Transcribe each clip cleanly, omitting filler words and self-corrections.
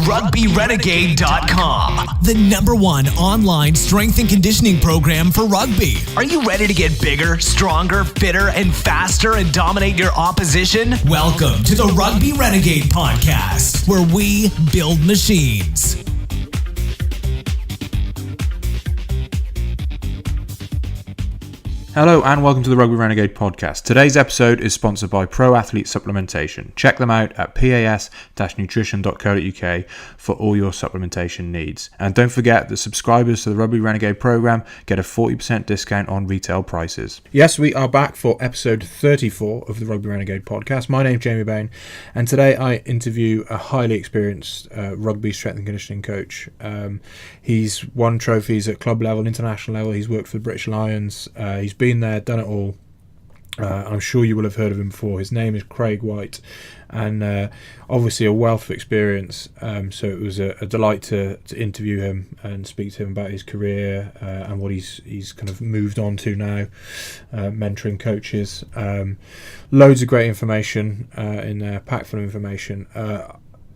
RugbyRenegade.com, the #1 online strength and conditioning program for rugby. Are you ready to get bigger, stronger, fitter, and faster and dominate your opposition? Welcome to the Rugby Renegade Podcast, where we build machines. Hello and welcome to the Rugby Renegade Podcast. Today's episode is sponsored by Pro Athlete Supplementation. Check them out at pas-nutrition.co.uk for all your supplementation needs. And don't forget that subscribers to the Rugby Renegade program get a 40% discount on retail prices. Yes, we are back for episode 34 of the Rugby Renegade Podcast. My name's Jamie Bain, and today I interview a highly experienced rugby strength and conditioning coach. He's won trophies at club level, international level. He's worked for the British Lions. He's been there, done it all. I'm sure you will have heard of him before. His name is Craig White, and obviously a wealth of experience. So it was a delight to interview him and speak to him about his career and what he's kind of moved on to now, mentoring coaches. Loads of great information in there, packed full of information.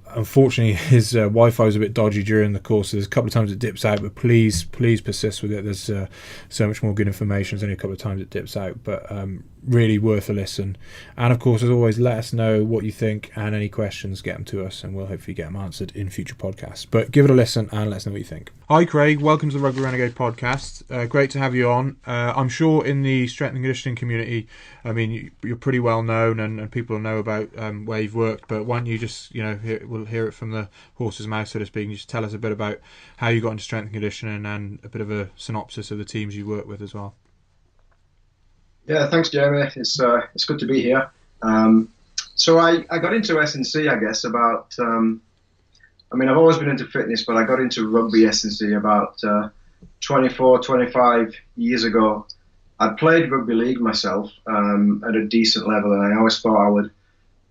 Unfortunately, his Wi-Fi was a bit dodgy during the course. There's a couple of times it dips out, but please persist with it. There's so much more good information. There's only a couple of times it dips out, but really worth a listen. And of course, as always, let us know what you think, and any questions, get them to us, and we'll hopefully get them answered in future podcasts. But give it a listen and let us know what you think. Hi Craig, welcome to the Rugby Renegade Podcast. Great to have you on. I'm sure in the strength and conditioning community, I mean, you're pretty well known, and people know about where you've worked, but why don't you just, we'll hear it from the horse's mouth, so to speak, and just tell us a bit about how you got into strength and conditioning and a bit of a synopsis of the teams you work with as well. Yeah, thanks, Jamie. It's good to be here. So I got into S&C, I guess, about... I've always been into fitness, but I got into rugby S&C about 24, 25 years ago. I played rugby league myself at a decent level, and I always thought I would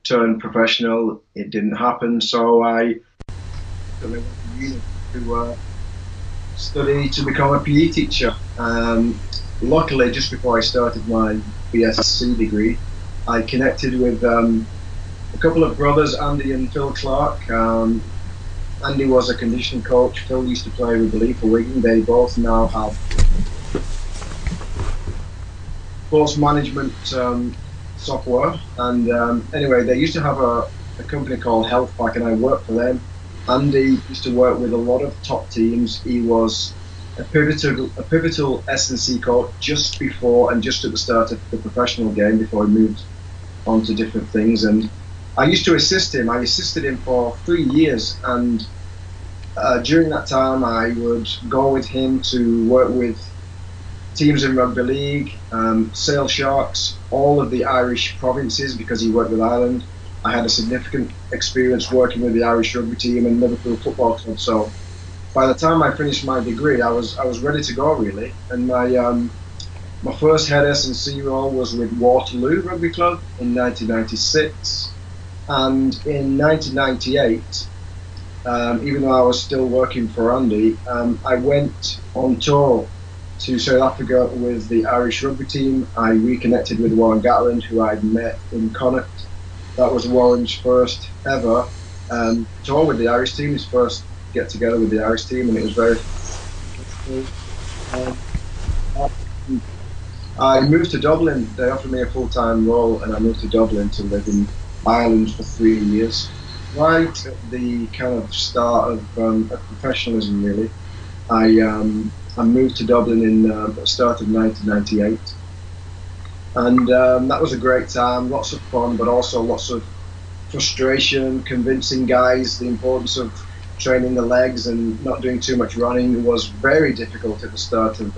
turn professional. It didn't happen, so I went to study to become a PE teacher. Luckily, just before I started my BSc degree, I connected with a couple of brothers, Andy and Phil Clark. Andy was a conditioning coach. Phil used to play rugby league for Wigan. They both now have sports management software. And anyway, they used to have a company called Healthpack, and I worked for them. Andy used to work with a lot of top teams. He was a pivotal S&C coach just before and just at the start of the professional game before he moved on to different things. And I used to assist him. I assisted him for 3 years, and during that time I would go with him to work with teams in rugby league, Sale Sharks, all of the Irish provinces, because he worked with Ireland. I had a significant experience working with the Irish rugby team and Liverpool Football Club. So by the time I finished my degree, I was ready to go, really. And my first head S&C role was with Waterloo Rugby Club in 1996. And in 1998, even though I was still working for Andy, I went on tour to South Africa with the Irish rugby team. I reconnected with Warren Gatland, who I'd met in Connacht. That was Warren's first ever tour with the Irish team, his first get together with the Irish team, and it was very I moved to Dublin. They offered me a full-time role, and I moved to Dublin to live in Ireland for 3 years, right at the kind of start of professionalism, really. I moved to Dublin in the start of 1998, and that was a great time, lots of fun, but also lots of frustration, convincing guys the importance of training the legs and not doing too much running. It was very difficult at the start of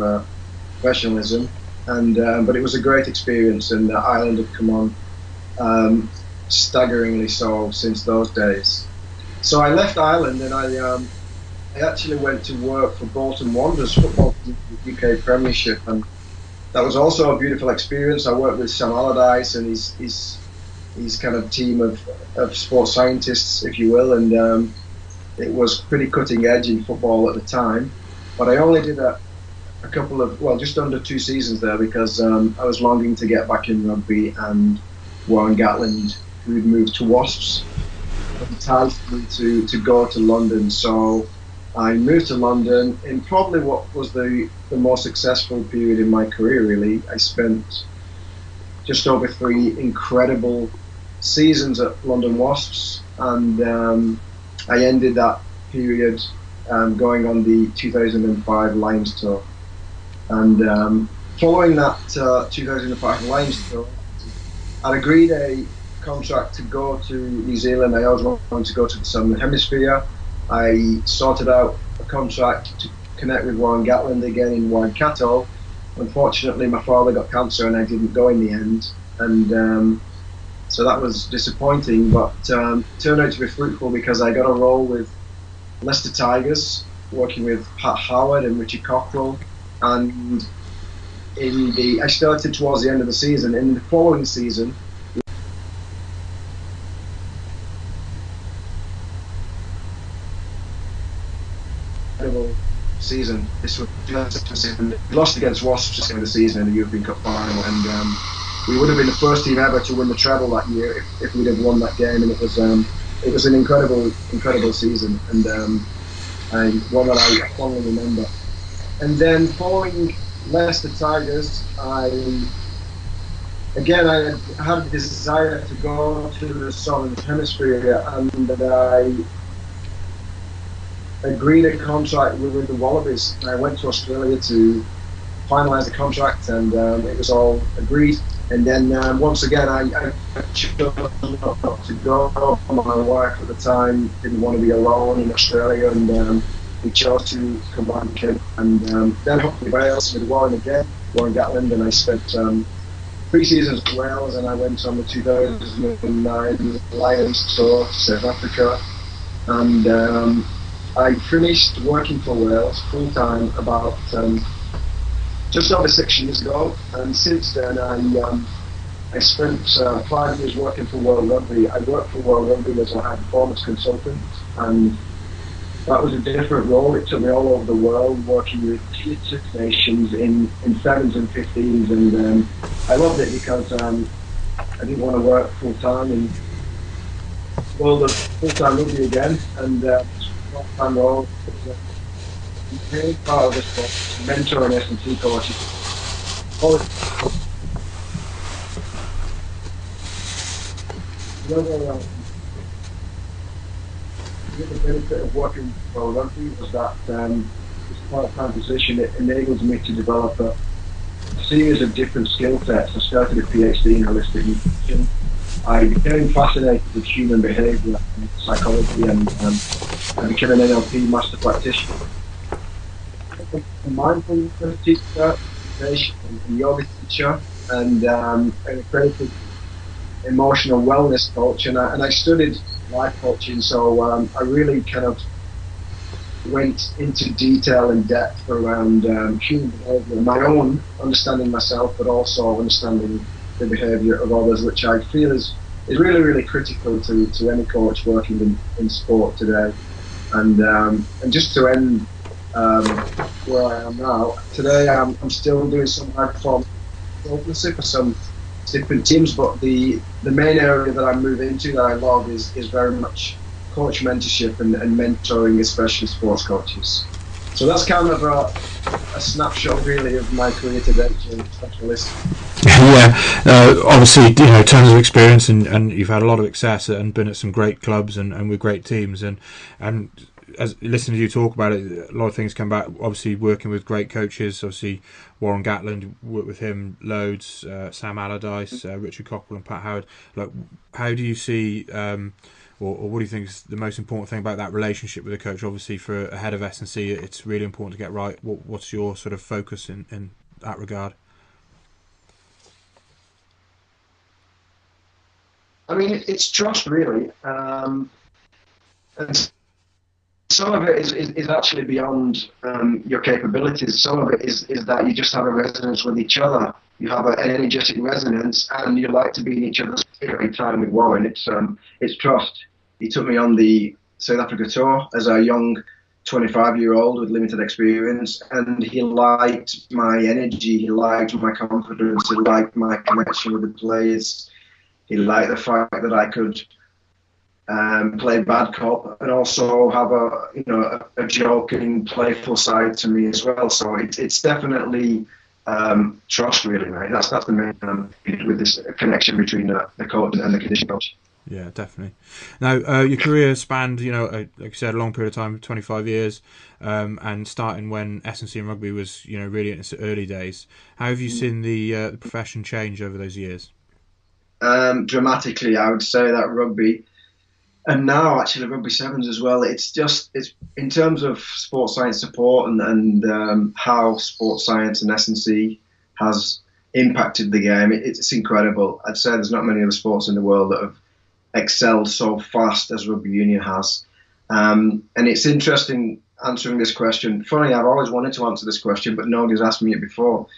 professionalism, but it was a great experience, and Ireland had come on staggeringly so since those days. So I left Ireland, and I actually went to work for Bolton Wanderers football team in the UK Premiership, and that was also a beautiful experience. I worked with Sam Allardyce and his kind of team of sports scientists, if you will, and it was pretty cutting edge in football at the time. But I only did a couple of, just under 2 seasons there, because I was longing to get back in rugby, and Warren Gatland, who'd moved to Wasps, enticed me to go to London. So I moved to London in probably what was the most successful period in my career, really. I spent just over 3 incredible seasons at London Wasps, and I ended that period going on the 2005 Lions tour. And following that 2005 Lions tour, I'd agreed a contract to go to New Zealand. I always wanted to go to the Southern Hemisphere. I sorted out a contract to connect with Warren Gatland again in Waikato. Unfortunately, my father got cancer and I didn't go in the end. And so that was disappointing, but turned out to be fruitful because I got a role with Leicester Tigers, working with Pat Howard and Richie Cockrell. And I started towards the end of the season. In the following season, season. This was we lost against Wasps at the end of the season in the European Cup final, and we would have been the first team ever to win the treble that year if we'd have won that game. And it was an incredible season, and one that I fondly remember. And then following Leicester Tigers, I had the desire to go to the Southern Hemisphere, and I agreed a contract with the Wallabies. I went to Australia to finalise the contract, and it was all agreed. And then once again, I chose not to go. My wife at the time didn't want to be alone in Australia, and we chose to come back. And then hopefully Wales with Warren Gatland, and I spent 3 seasons in Wales, and I went on the 2009 Lions tour to South Africa, and I finished working for Wales full-time about just over 6 years ago, and since then I spent 5 years working for World Rugby. I worked for World Rugby as a high-performance consultant, and that was a different role. It took me all over the world, working with Tier 6 nations in 7s and 15s, and I loved it because I didn't want to work full-time in the world of full-time rugby again, and part of this was mentoring S&T coaches. The benefit of working for rugby was that this part-time position, it enables me to develop a series of different skill sets. I started a PhD in holistic nutrition. I became fascinated with human behaviour and psychology, and I became an NLP master practitioner. A mindfulness teacher, a yoga teacher, and a creative emotional wellness coach, and I studied life coaching, so I really kind of went into detail and depth around human behaviour, my own understanding myself, but also understanding the behaviour of others, which I feel is really, really critical to any coach working in sport today. And just to end where I am now, today I'm still doing some high performance consultancy for some different teams, but the main area that I move into that I love is very much coach mentorship and mentoring, especially sports coaches. So that's kind of a snapshot really of my career today, specialist. Yeah, obviously, tons of experience, and you've had a lot of success and been at some great clubs and with great teams, and as listening to you talk about it, a lot of things come back. Obviously, working with great coaches, obviously Warren Gatland, worked with him loads, Sam Allardyce, Richard Cockrell, and Pat Howard. Like, how do you see, or what do you think is the most important thing about that relationship with a coach? Obviously, for a head of S&C, it's really important to get right. What's your sort of focus in that regard? I mean, it's trust, really. And some of it is actually beyond your capabilities. Some of it is that you just have a resonance with each other. You have an energetic resonance, and you like to be in each other's every time. With Warren, it's trust. He took me on the South Africa tour as a young 25-year-old with limited experience, and he liked my energy, he liked my confidence, he liked my connection with the players, he liked the fact that I could play bad cop, and also have a joking, playful side to me as well. So it's definitely trust, really, right? That's the main with this connection between the coach and the conditioning coach. Yeah, definitely. Now, your career spanned, like you said, a long period of time, 25 years, and starting when S&C and rugby was, really in its early days. How have you seen the profession change over those years? Dramatically, I would say that rugby, and now actually rugby sevens as well. It's in terms of sports science support and how sports science and S&C has impacted the game. It's incredible. I'd say there's not many other sports in the world that have excelled so fast as rugby union has. And it's interesting answering this question. Funny, I've always wanted to answer this question, but nobody's asked me it before.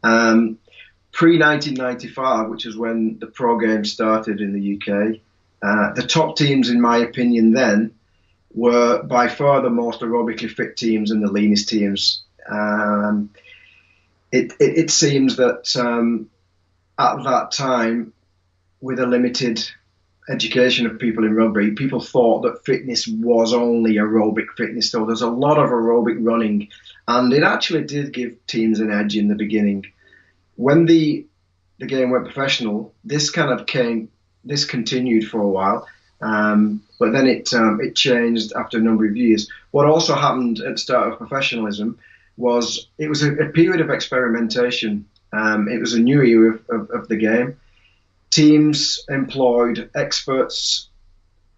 Pre-1995, which is when the pro game started in the UK, the top teams, in my opinion, then were by far the most aerobically fit teams and the leanest teams. It seems that at that time, with a limited education of people in rugby, people thought that fitness was only aerobic fitness. So there's a lot of aerobic running, and it actually did give teams an edge in the beginning. When the game went professional, this continued for a while, but then it changed after a number of years. What also happened at the start of professionalism was it was a period of experimentation. It was a new era of the game. Teams employed experts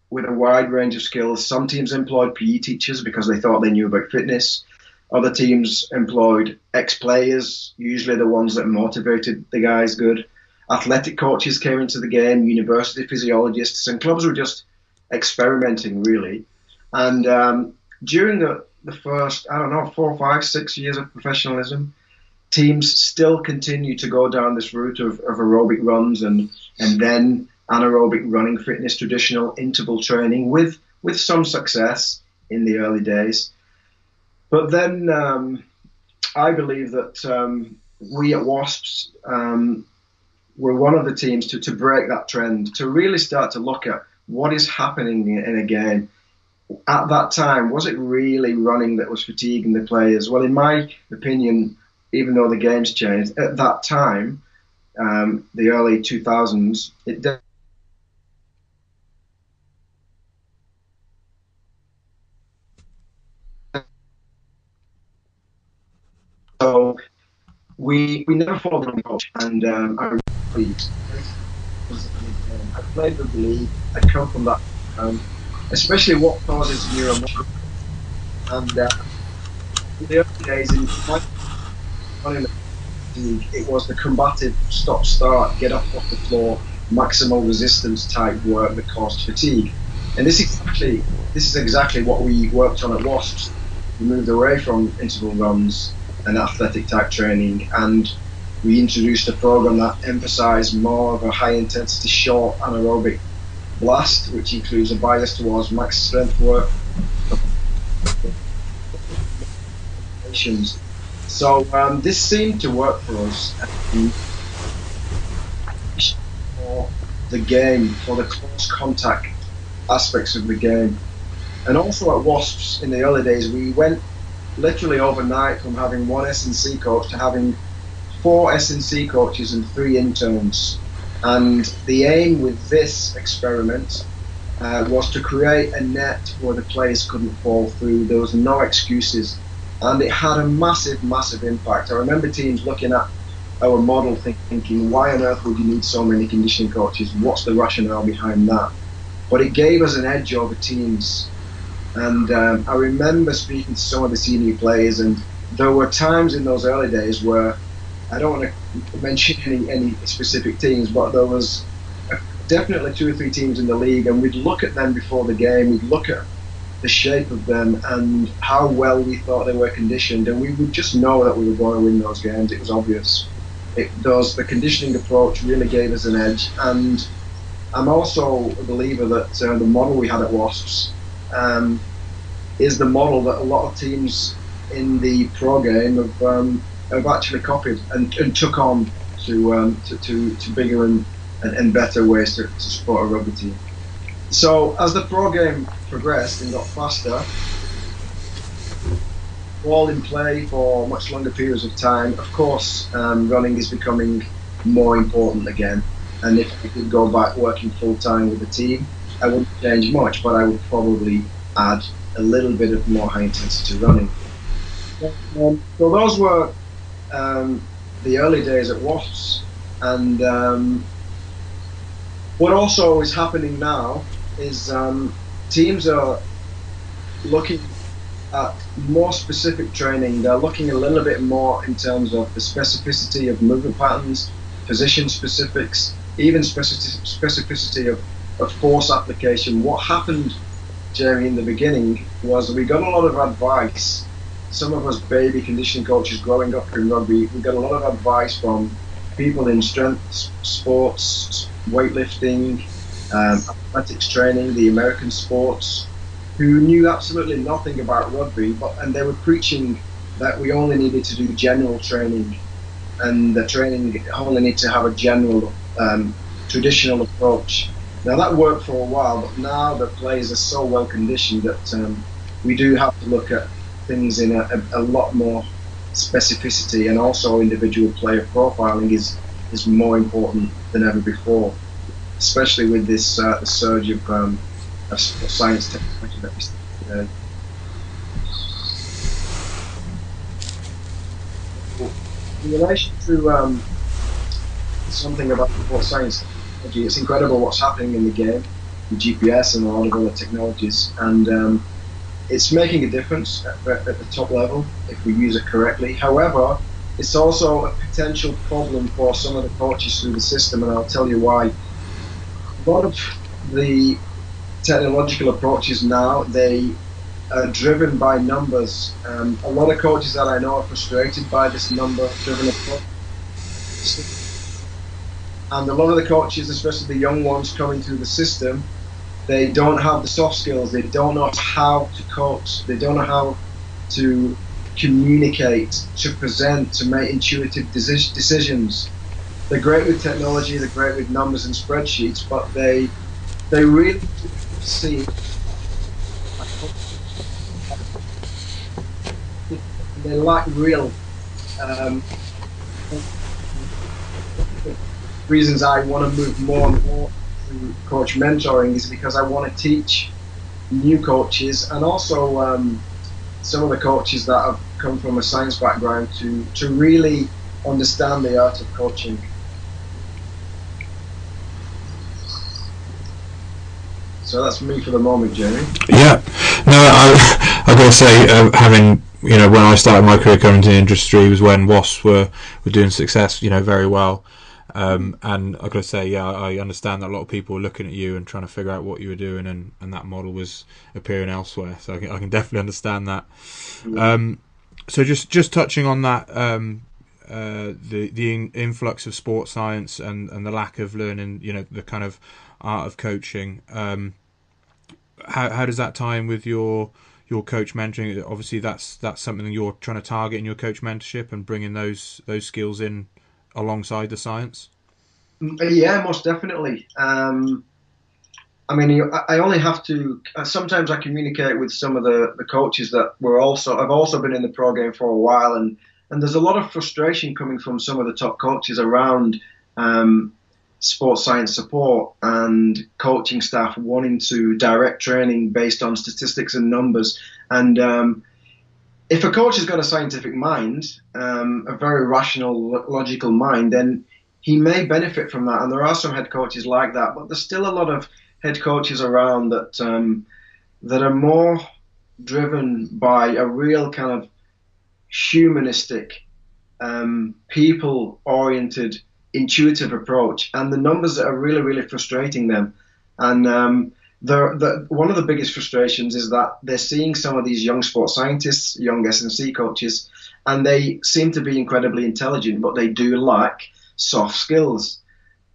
with a wide range of skills. Some teams employed PE teachers because they thought they knew about fitness. Other teams employed ex-players, usually the ones that motivated the guys good. Athletic coaches came into the game, university physiologists, and clubs were just experimenting, really. And during the first, 4, 5, 6 years of professionalism, teams still continue to go down this route of aerobic runs and then anaerobic running fitness, traditional interval training with some success in the early days. But then I believe that we at Wasps were one of the teams to break that trend, to really start to look at what is happening in a game. At that time, was it really running that was fatiguing the players? Well, in my opinion, even though the game's changed, at that time, the early 2000s, so we never followed the coach, and I played with the league. I come from that, especially what causes neuromuscular, and in the early days in my it was the combative stop-start, get up off the floor, maximal resistance type work that caused fatigue. And this is exactly what we worked on at Wasps. We moved away from interval runs and athletic type training, and we introduced a program that emphasized more of a high-intensity, short anaerobic blast, which includes a bias towards max strength work. So this seemed to work for us for the game, for the close contact aspects of the game. And also at Wasps in the early days, we went literally overnight from having one S&C coach to having 4 S&C coaches and 3 interns. And the aim with this experiment was to create a net where the players couldn't fall through. There was no excuses. And it had a massive, massive impact. I remember teams looking at our model thinking, why on earth would you need so many conditioning coaches? What's the rationale behind that? But it gave us an edge over teams. And I remember speaking to some of the senior players, and there were times in those early days where, I don't want to mention any specific teams, but there was definitely 2 or 3 teams in the league, and we'd look at them before the game, we'd look at the shape of them and how well we thought they were conditioned, and we would just know that we were going to win those games. It was obvious. The conditioning approach really gave us an edge, and I'm also a believer that the model we had at Wasps is the model that a lot of teams in the pro game have actually copied and took on to bigger and better ways to support a rugby team. So as the pro game progressed and got faster, all in play for much longer periods of time, of course, running is becoming more important again. And if I could go back working full time with the team, I wouldn't change much, but I would probably add a little bit of more high intensity running. So those were the early days at Wasps, and what also is happening now is teams are looking at more specific training. They're looking a little bit more in terms of the specificity of movement patterns, position specifics, even specificity of force application. What happened, Jerry, in the beginning was we got a lot of advice. Some of us baby conditioning coaches growing up in rugby, we got a lot of advice from people in strength sports, weightlifting, athletics training, the American sports, who knew absolutely nothing about rugby, and they were preaching that we only needed to do general training, and the training only need to have a general traditional approach. Now that worked for a while, but now the players are so well conditioned that we do have to look at things in a lot more specificity, and also individual player profiling is more important than ever before, especially with this surge of science technology that we see today. In relation to something about sports science technology, it's incredible what's happening in the game with GPS and a lot of other technologies, and it's making a difference at the top level if we use it correctly. However, it's also a potential problem for some of the coaches through the system, and I'll tell you why. A lot of the technological approaches now, they are driven by numbers. A lot of coaches that I know are frustrated by this number-driven approach. And a lot of the coaches, especially the young ones coming through the system, they don't have the soft skills, they don't know how to coach, they don't know how to communicate, to present, to make intuitive decisions. They're great with technology, they're great with numbers and spreadsheets, but they really see they lack real reasons I want to move more and more to coach mentoring is because I want to teach new coaches, and also some of the coaches that have come from a science background to really understand the art of coaching. So that's me for the moment, Jamie. Yeah, no, I got to say, having when I started my career coming to the industry was when Wasps were doing success, very well. And I got to say, yeah, I understand that a lot of people were looking at you and trying to figure out what you were doing, and that model was appearing elsewhere. So I can definitely understand that. So just touching on that, the influx of sports science and the lack of learning, the kind of art of coaching. How does that tie in with your coach mentoring? Obviously, that's something that you're trying to target in your coach mentorship and bringing those skills in alongside the science. Yeah, most definitely. I mean, I only have to. Sometimes I communicate with some of the coaches that I've also been in the pro game for a while, and there's a lot of frustration coming from some of the top coaches around sports science support and coaching staff wanting to direct training based on statistics and numbers. And if a coach has got a scientific mind, a very rational, logical mind, then he may benefit from that. And there are some head coaches like that, but there's still a lot of head coaches around that that are more driven by a real kind of humanistic, people-oriented, intuitive approach, and the numbers that are really, really frustrating them. And one of the biggest frustrations is that they're seeing some of these young sports scientists, young S&C coaches, and they seem to be incredibly intelligent, but they do lack soft skills.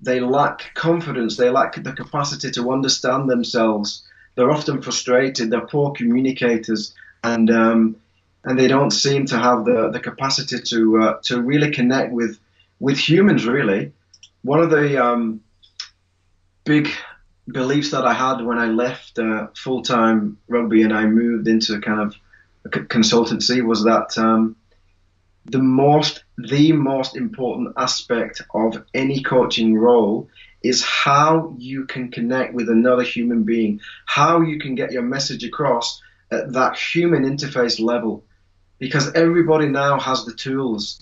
They lack confidence. They lack the capacity to understand themselves. They're often frustrated. They're poor communicators, and they don't seem to have the capacity to really connect with humans, really. One of the big beliefs that I had when I left full-time rugby and I moved into kind of a consultancy was that the most important aspect of any coaching role is how you can connect with another human being, how you can get your message across at that human interface level. Because everybody now has the tools.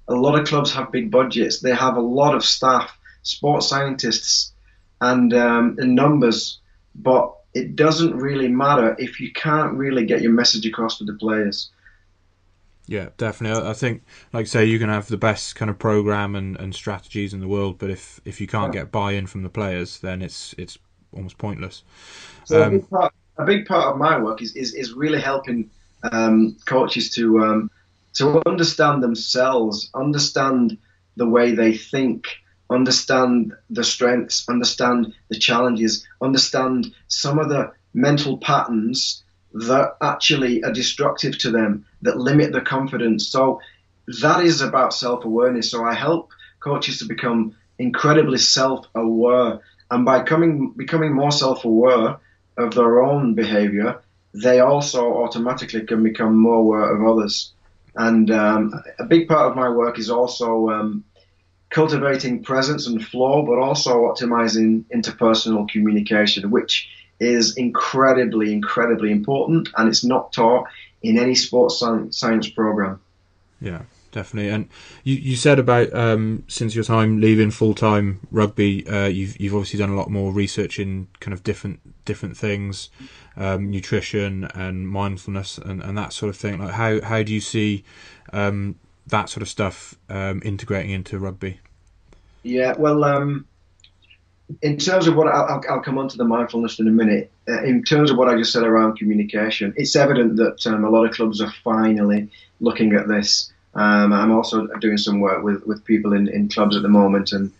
A lot of clubs have big budgets. They have a lot of staff, sports scientists, and numbers. But it doesn't really matter if you can't really get your message across to the players. Yeah, definitely. I think, like say, you can have the best kind of program and strategies in the world, but if you can't get buy-in from the players, then it's almost pointless. So a big part of my work is really helping coaches to understand themselves, understand the way they think, understand the strengths, understand the challenges, understand some of the mental patterns that actually are destructive to them, that limit their confidence. So that is about self-awareness. So I help coaches to become incredibly self-aware, and by becoming more self-aware of their own behavior, they also automatically can become more aware of others. And a big part of my work is also cultivating presence and flow, but also optimizing interpersonal communication, which is incredibly, incredibly important, and it's not taught in any sports science program. Yeah, definitely. And you said about since your time leaving full-time rugby, you've obviously done a lot more research in kind of different things, nutrition and mindfulness and that sort of thing. Like how do you see that sort of stuff integrating into rugby? Yeah, well, in terms of what I'll come on to the mindfulness in a minute. In terms of what I just said around communication, it's evident that a lot of clubs are finally looking at this. I'm also doing some work with people in clubs at the moment, and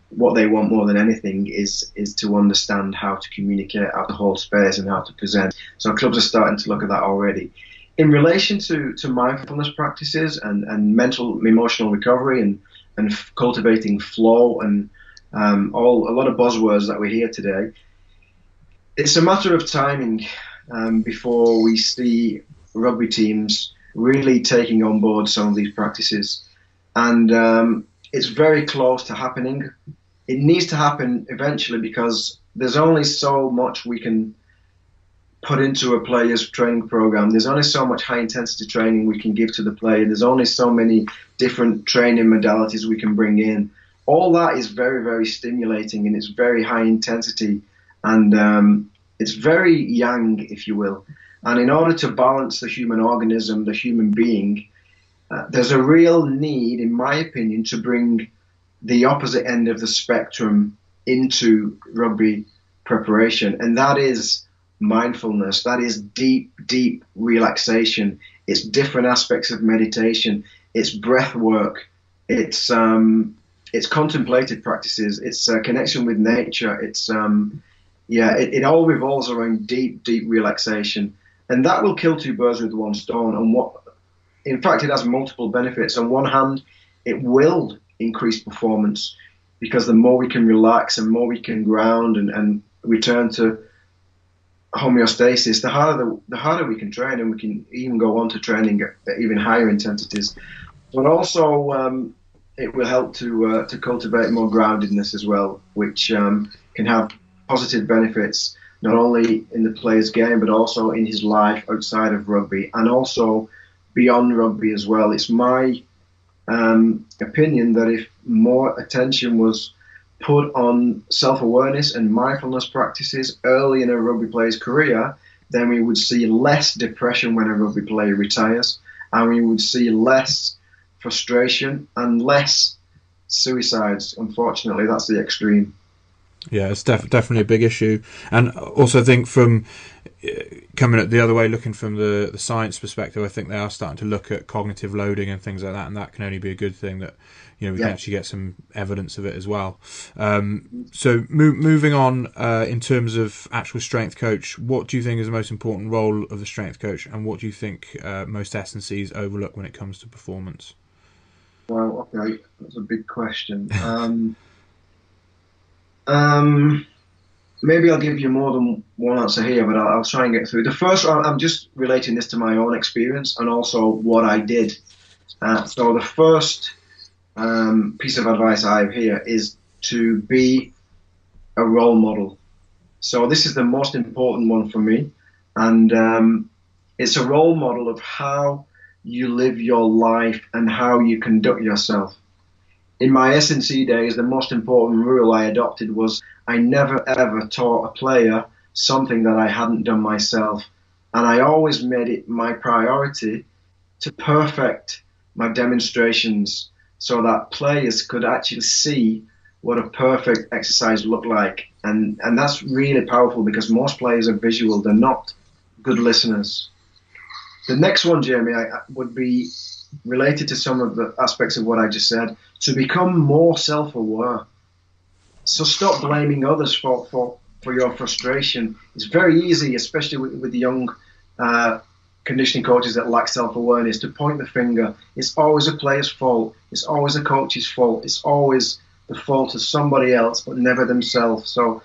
what they want more than anything is to understand how to communicate, how to hold space, and how to present. So clubs are starting to look at that already. In relation to mindfulness practices and mental emotional recovery and cultivating flow and a lot of buzzwords that we hear today, it's a matter of timing before we see rugby teams really taking on board some of these practices. And it's very close to happening. It needs to happen eventually because there's only so much we can put into a player's training program. There's only so much high intensity training we can give to the player. There's only so many different training modalities we can bring in. All that is very, very stimulating, and it's very high intensity, and it's very yang, if you will. And in order to balance the human organism, the human being, there's a real need, in my opinion, to bring the opposite end of the spectrum into rugby preparation, and that is mindfulness. That is deep, deep relaxation. It's different aspects of meditation. It's breath work. It's contemplative practices. It's a connection with nature. It all revolves around deep, deep relaxation, and that will kill two birds with one stone. And in fact, it has multiple benefits. On one hand, it will increase performance because the more we can relax and more we can ground and return to homeostasis, the harder we can train, and we can even go on to training at even higher intensities. But also, it will help to cultivate more groundedness as well, which can have positive benefits not only in the player's game but also in his life outside of rugby and also beyond rugby as well. It's my opinion that if more attention was put on self-awareness and mindfulness practices early in a rugby player's career, then we would see less depression when a rugby player retires, and we would see less frustration and less suicides. Unfortunately, that's the extreme. Yeah, it's definitely a big issue. And also I think from coming at the other way, looking from the science perspective, I think they are starting to look at cognitive loading and things like that, and that can only be a good thing, that we can actually get some evidence of it as well. So moving on, in terms of actual strength coach, what do you think is the most important role of the strength coach, and what do you think most S&Cs overlook when it comes to performance? Well, okay, that's a big question. maybe I'll give you more than one answer here, but I'll try and get through. The first one, I'm just relating this to my own experience and also what I did. So the first piece of advice I have here is to be a role model. So this is the most important one for me, and it's a role model of how you live your life and how you conduct yourself. In my S&C days, the most important rule I adopted was I never ever taught a player something that I hadn't done myself, and I always made it my priority to perfect my demonstrations so that players could actually see what a perfect exercise looked like. And that's really powerful because most players are visual, they're not good listeners. The next one, Jamie, would be related to some of the aspects of what I just said, to become more self-aware. So stop blaming others for your frustration. It's very easy, especially with the young conditioning coaches that lack self-awareness, to point the finger. It's always a player's fault. It's always a coach's fault. It's always the fault of somebody else, but never themselves. So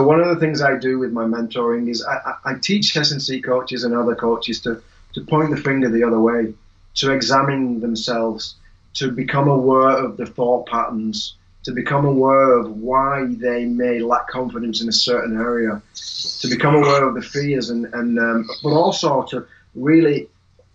one of the things I do with my mentoring is I teach S&C coaches and other coaches to point the finger the other way, to examine themselves, to become aware of the thought patterns, to become aware of why they may lack confidence in a certain area, to become aware of the fears, but also to really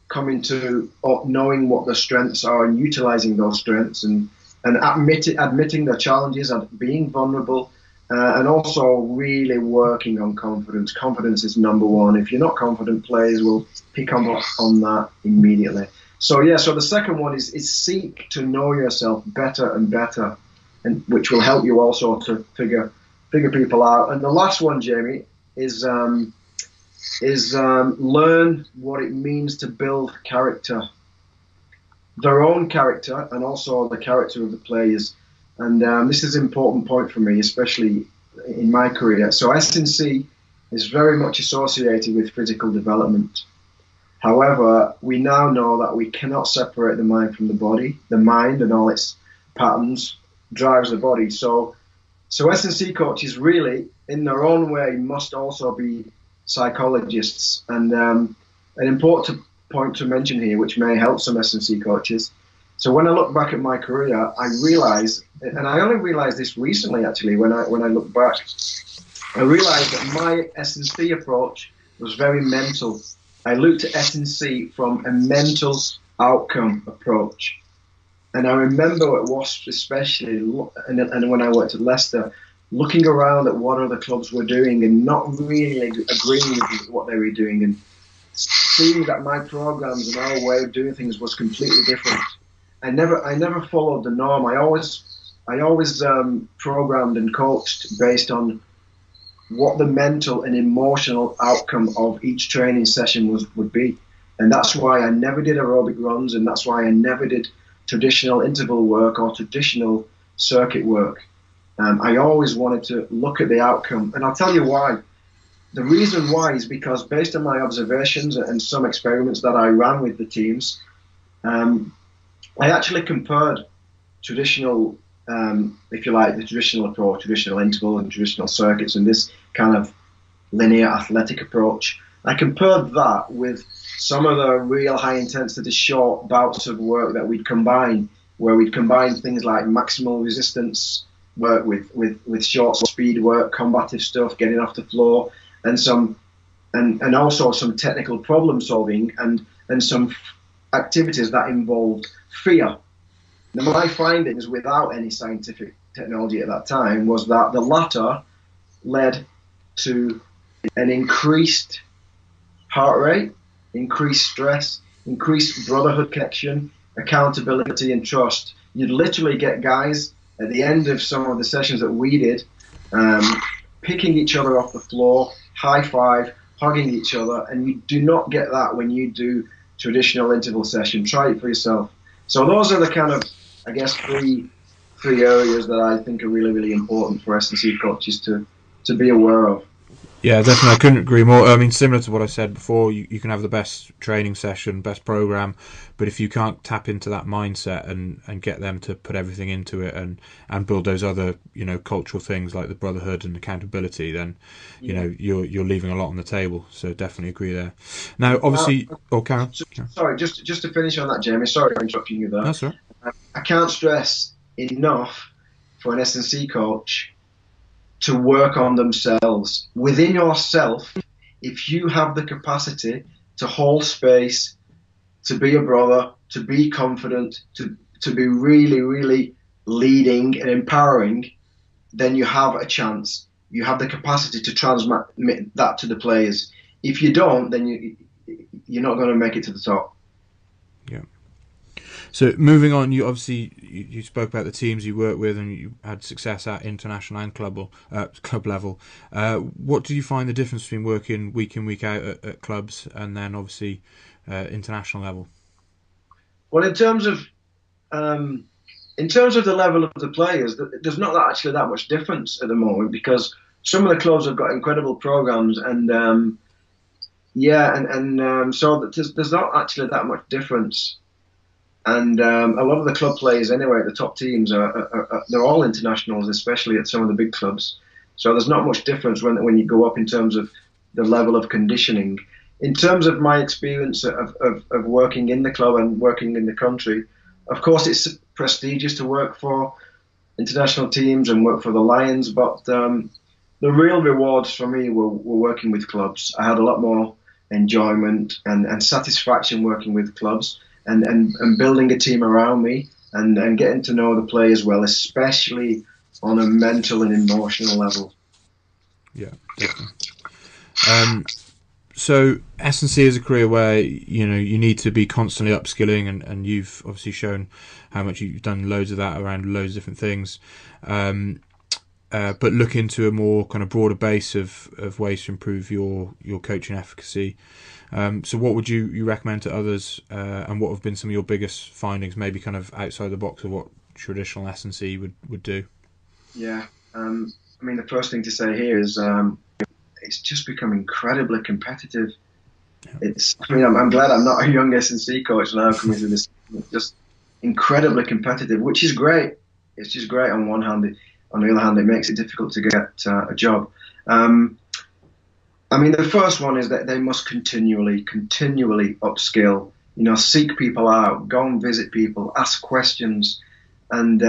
come into knowing what their strengths are and utilizing those strengths, and admitting their challenges and being vulnerable, and also really working on confidence. Confidence is number one. If you're not confident, players will pick up on that immediately. So the second one is seek to know yourself better and better, and which will help you also to figure people out. And the last one, Jamie, is learn what it means to build character, their own character, and also the character of the players. And this is an important point for me, especially in my career. So S&C is very much associated with physical development. However, we now know that we cannot separate the mind from the body. The mind and all its patterns drives the body. So S&C coaches really, in their own way, must also be psychologists. And an important point to mention here, which may help some S&C coaches. So when I look back at my career, I realized, and I only realized this recently actually, when I look back, I realized that my S&C approach was very mental. I looked at S&C from a mental outcome approach. And I remember at Wasps especially, and when I worked at Leicester, looking around at what other clubs were doing and not really agreeing with what they were doing, and seeing that my programs and our way of doing things was completely different. I never followed the norm. I always programmed and coached based on what the mental and emotional outcome of each training session would be. And that's why I never did aerobic runs, and that's why I never did traditional interval work or traditional circuit work. I always wanted to look at the outcome, and I'll tell you why. The reason why is because based on my observations and some experiments that I ran with the teams, I actually compared traditional, if you like, the traditional approach, traditional interval and traditional circuits, and this kind of linear athletic approach. I compared that with some of the real high intensity short bouts of work that we'd combine, where we'd combine things like maximal resistance work with short speed work, combative stuff, getting off the floor, and also some technical problem solving and some activities that involved fear. Now, my findings, without any scientific technology at that time, was that the latter led to an increased heart rate, increased stress, increased brotherhood connection, accountability, and trust. You'd literally get guys at the end of some of the sessions that we did, picking each other off the floor, high five, hugging each other, and you do not get that when you do traditional interval session. Try it for yourself. So those are the kind of, I guess, three areas that I think are really, really important for S&C coaches to be aware of. Yeah, definitely. I couldn't agree more. I mean, similar to what I said before, you can have the best training session, best program, but if you can't tap into that mindset and get them to put everything into it and build those other, cultural things like the brotherhood and accountability, then, you're leaving a lot on the table. So definitely agree there. Now, obviously, Karen. Sorry, just to finish on that, Jamie. Sorry for interrupting you there. That's right. I can't stress enough for an S&C coach to work on themselves. Within yourself, if you have the capacity to hold space, to be a brother, to be confident, to be really, really leading and empowering, then you have a chance. You have the capacity to transmit that to the players. If you don't, then you're not going to make it to the top. Yeah. So moving on, you spoke about the teams you work with and you had success at international and club level. What do you find the difference between working week in, week out at clubs and then obviously international level? Well, in terms of the level of the players, there's not actually that much difference at the moment, because some of the clubs have got incredible programs and so there's not actually that much difference. And a lot of the club players, anyway, the top teams they're all internationals, especially at some of the big clubs. So there's not much difference when you go up in terms of the level of conditioning. In terms of my experience of working in the club and working in the country, of course it's prestigious to work for international teams and work for the Lions, but the real rewards for me were working with clubs. I had a lot more enjoyment and satisfaction working with clubs. And building a team around me and getting to know the players well, especially on a mental and emotional level. Yeah, definitely. So S&C is a career where you need to be constantly upskilling, and you've obviously shown how much you've done loads of that around loads of different things. But look into a more kind of broader base of ways to improve your coaching efficacy. So what would you recommend to others, and what have been some of your biggest findings, maybe kind of outside the box of what traditional S&C would do? Yeah, I mean, the first thing to say here is it's just become incredibly competitive. Yeah. I'm glad I'm not a young S&C coach now coming through this. It's just incredibly competitive, which is great. It's just great on one hand. On the other hand, it makes it difficult to get a job. I mean, the first one is that they must continually upskill. Seek people out, go and visit people, ask questions, and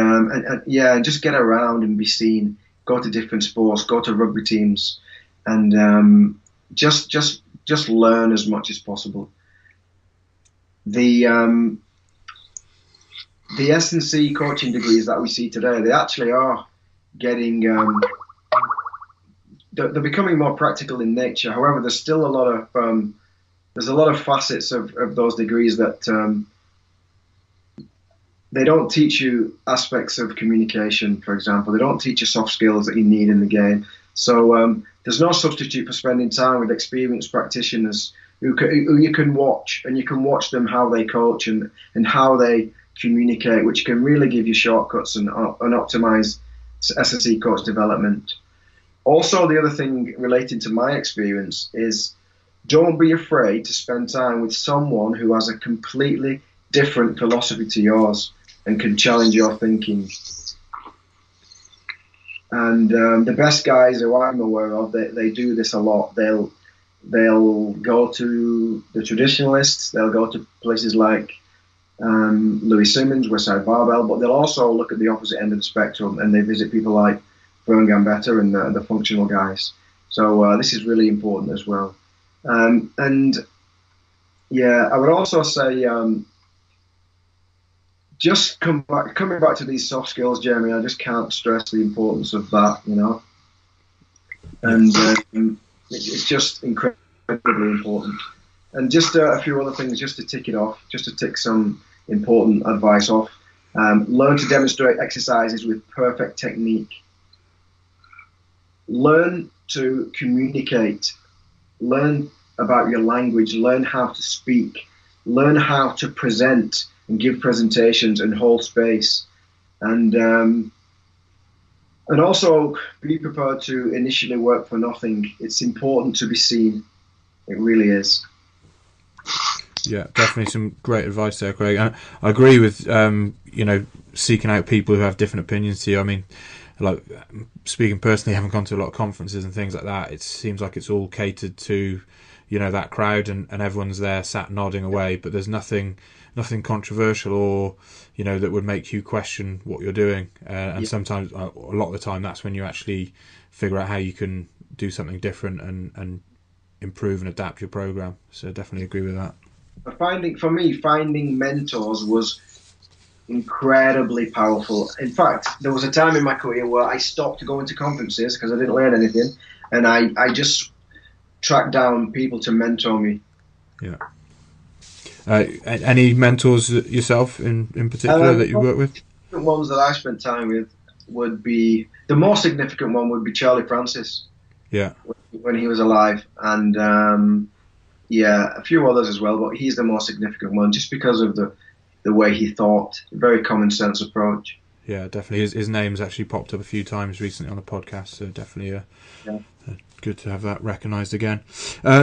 just get around and be seen. Go to different sports, go to rugby teams, and just learn as much as possible. The S&C coaching degrees that we see today, they actually are getting. They're becoming more practical in nature. However, there's still a lot of facets of those degrees that they don't teach you aspects of communication, for example. They don't teach you soft skills that you need in the game. So there's no substitute for spending time with experienced practitioners who you can watch, and you can watch them how they coach and how they communicate, which can really give you shortcuts and optimize S&C coach development. Also, the other thing relating to my experience is don't be afraid to spend time with someone who has a completely different philosophy to yours and can challenge your thinking. And the best guys who I'm aware of, they do this a lot. They'll go to the traditionalists, they'll go to places like Louis Simmons, Westside Barbell, but they'll also look at the opposite end of the spectrum and they visit people like Vern Gambetta and the functional guys. So this is really important as well. I would also say just coming back to these soft skills, Jeremy, I just can't stress the importance of that, and it's just incredibly important. And just a few other things just to tick it off, just to tick some important advice off. Learn to demonstrate exercises with perfect technique. Learn to communicate. Learn about your language. Learn how to speak. Learn how to present and give presentations and hold space. And And also be prepared to initially work for nothing. It's important to be seen. It really is. Yeah, definitely some great advice there, Craig. I agree with seeking out people who have different opinions to you. I mean, like speaking personally, having gone to a lot of conferences and things like that, it seems like it's all catered to, that crowd, and everyone's there sat nodding away, but there's nothing controversial or that would make you question what you're doing. And sometimes, a lot of the time, that's when you actually figure out how you can do something different and improve and adapt your program. So definitely agree with that. Finding mentors was incredibly powerful. In fact, there was a time in my career where I stopped going to conferences because I didn't learn anything, and I just tracked down people to mentor me. Yeah. Any mentors yourself in particular that you work with? The ones that I spent time with would be, the more significant one would be Charlie Francis. Yeah. When he was alive, and a few others as well, but he's the more significant one just because of the way he thought. A very common sense approach. Yeah, definitely. His name's actually popped up a few times recently on the podcast, so definitely good to have that recognised again.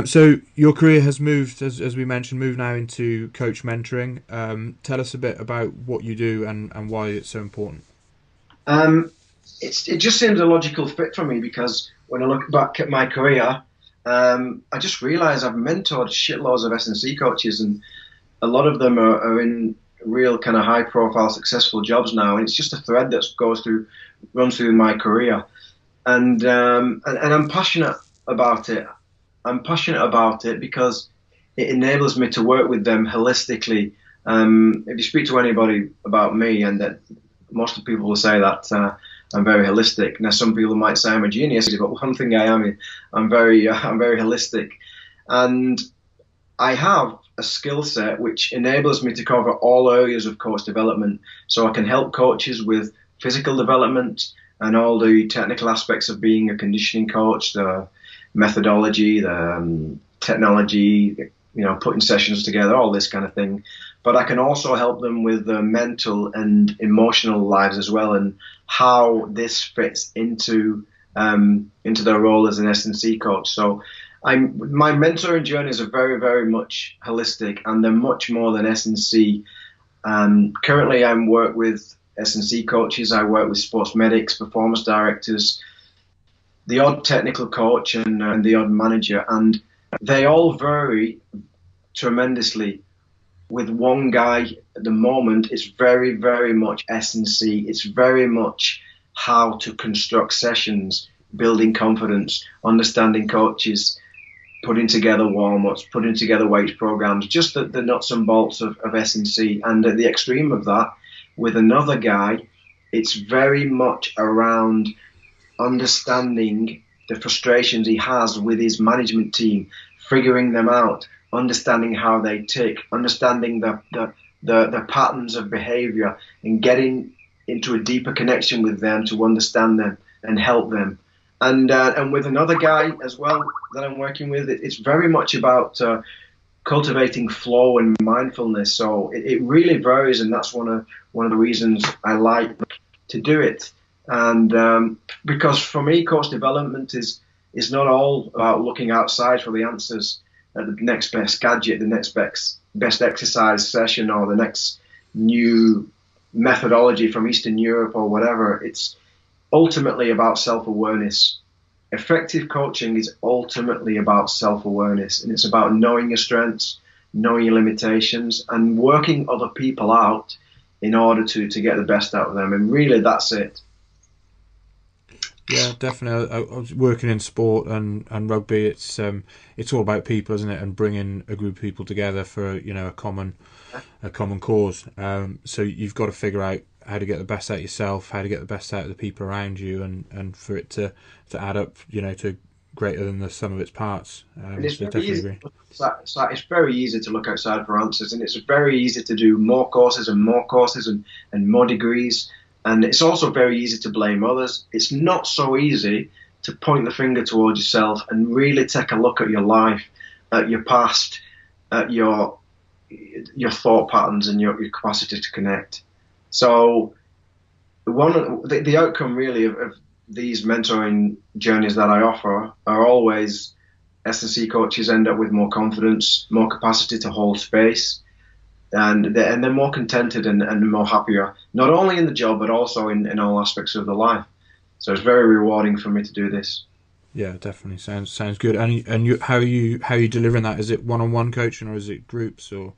So your career has moved, as we mentioned, now into coach mentoring. Tell us a bit about what you do and why it's so important. It just seems a logical fit for me because when I look back at my career, I just realised I've mentored shitloads of S&C coaches, and a lot of them are in real kind of high-profile, successful jobs now, and it's just a thread that runs through my career, and I'm passionate about it. I'm passionate about it because it enables me to work with them holistically. If you speak to anybody about me, and that most of the people will say that I'm very holistic. Now, some people might say I'm a genius, but one thing I am, I'm very holistic, and I have a skill set which enables me to cover all areas of coach development. So I can help coaches with physical development and all the technical aspects of being a conditioning coach, the methodology, the technology, putting sessions together, all this kind of thing. But I can also help them with the mental and emotional lives as well, and how this fits into their role as an S&C coach. So my mentoring journeys are very, very much holistic, and they're much more than S&C. Currently, I work with S&C coaches. I work with sports medics, performance directors, the odd technical coach, and the odd manager, and they all vary tremendously. With one guy at the moment, it's very, very much S&C. It's very much how to construct sessions, building confidence, understanding coaches, putting together warm-ups, putting together weights programs, just the nuts and bolts of S&C. And at the extreme of that, with another guy, it's very much around understanding the frustrations he has with his management team, figuring them out, understanding how they tick, understanding the patterns of behavior, and getting into a deeper connection with them to understand them and help them. And with another guy as well that I'm working with, it's very much about cultivating flow and mindfulness. So it really varies, and that's one of the reasons I like to do it. And because for me, coach development is not all about looking outside for the answers at the next best gadget, the next best exercise session, or the next new methodology from Eastern Europe or whatever. It's ultimately about self-awareness. Effective coaching is ultimately about self-awareness, and it's about knowing your strengths, knowing your limitations, and working other people out in order to get the best out of them. And really, that's it. Yeah, definitely. I was working in sport and rugby. It's all about people, isn't it? And bringing a group of people together for a common cause. So you've got to figure out how to get the best out of yourself, how to get the best out of the people around you, and for it to add up, to greater than the sum of its parts. It's very easy to look outside for answers, and it's very easy to do more courses and more degrees. And it's also very easy to blame others. It's not so easy to point the finger towards yourself and really take a look at your life, at your past, at your thought patterns and your capacity to connect. So the outcome really of these mentoring journeys that I offer are always S&C coaches end up with more confidence, more capacity to hold space, and they're more contented and more happier, not only in the job but also in all aspects of their life. So it's very rewarding for me to do this. Yeah, definitely sounds good. And how are you delivering that? Is it one-on-one coaching or is it groups or?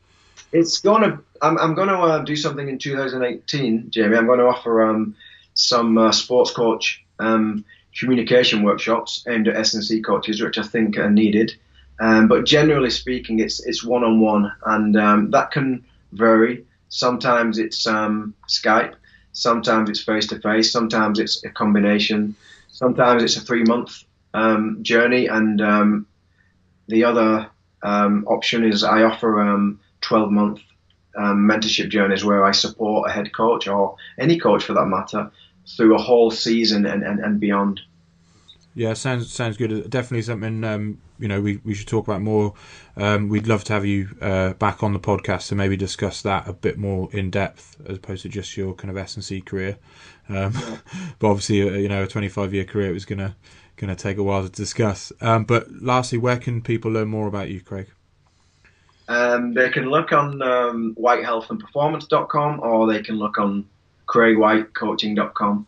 I'm gonna do something in 2018, Jamie. I'm going to offer some sports coach communication workshops aimed at S&C coaches, which I think are needed. But generally speaking, it's one-on-one, and that can vary. Sometimes it's Skype, sometimes it's face-to-face, sometimes it's a combination, sometimes it's a 3-month journey, and the other option is I offer 12-month mentorship journeys where I support a head coach or any coach for that matter through a whole season and beyond. Yeah, sounds good. Definitely something we should talk about more. We'd love to have you back on the podcast to maybe discuss that a bit more in depth as opposed to just your kind of S&C career. But obviously, a 25-year career, it was gonna take a while to discuss. But lastly, where can people learn more about you, Craig? They can look on whitehealthandperformance.com, or they can look on craigwhitecoaching.com.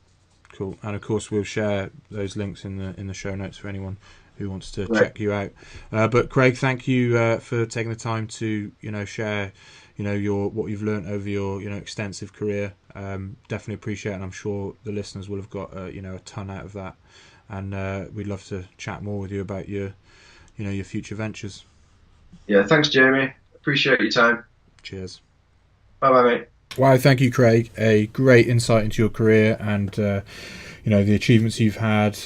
Cool. And of course we'll share those links in the show notes for anyone who wants to check you out. But Craig, thank you for taking the time to share what you've learned over your extensive career. Definitely appreciate it, and I'm sure the listeners will have got a ton out of that. And we'd love to chat more with you about your future ventures. Yeah, thanks, Jamie. Appreciate your time. Cheers. Bye, mate. Wow, thank you, Craig. A great insight into your career and the achievements you've had,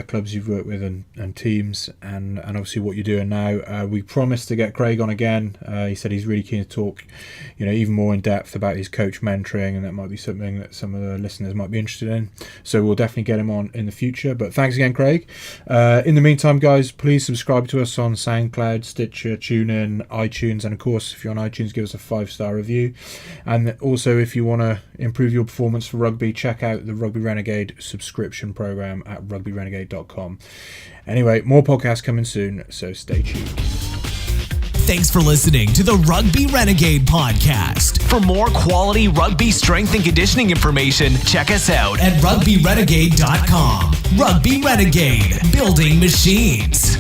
clubs you've worked with, and teams, and obviously what you're doing now. We promised to get Craig on again. He said he's really keen to talk, even more in depth about his coach mentoring, and that might be something that some of the listeners might be interested in. So we'll definitely get him on in the future. But thanks again, Craig. In the meantime, guys, please subscribe to us on SoundCloud, Stitcher, TuneIn, iTunes, and of course, if you're on iTunes, give us a 5-star review. And also, if you want to improve your performance for rugby, check out the Rugby Renegade subscription program at rugbyrenegade.com. Anyway, more podcasts coming soon, so stay tuned. Thanks for listening to the Rugby Renegade Podcast. For more quality rugby strength and conditioning information, check us out at rugbyrenegade.com. Rugby Renegade, building machines.